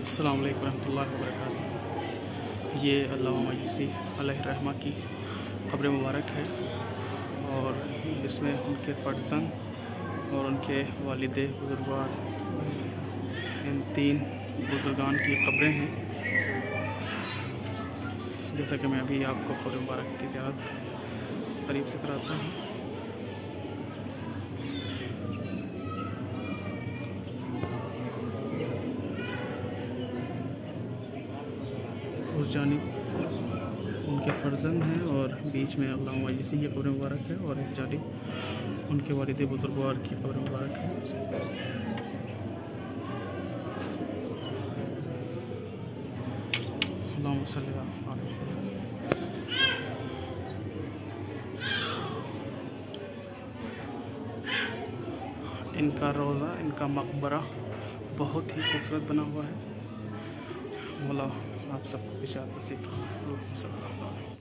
अस्सलाम वालेकुम रहमतुल्लाहि व बरकातुहू। ये अल्लामा मयूसी अलैहिर्रहमा की क़ब्र मुबारक है और इसमें उनके फ़र्ज़ंद और उनके वालिद बुज़ुर्गवार इन 3 बुज़ुर्गान की क़ब्रें हैं। जैसा कि मैं अभी आपको क़ब्र मुबारक की ज़ियारत करीब से कराता हूँ। उस जानिब उनके फ़र्ज़ंद हैं और बीच में अल्लामा मयूसी की क़ब्र मुबारक है और इस जानिब उनके वालिद बुज़ुर्गवार की क़ब्र मुबारक है। अल्लाहुम्मा सल्ली अला मुहम्मद। इनका रोज़ा, इनका मकबरा बहुत ही खूबसूरत बना हुआ है। मौला आप सबको इशाअत नसीब फरमाए।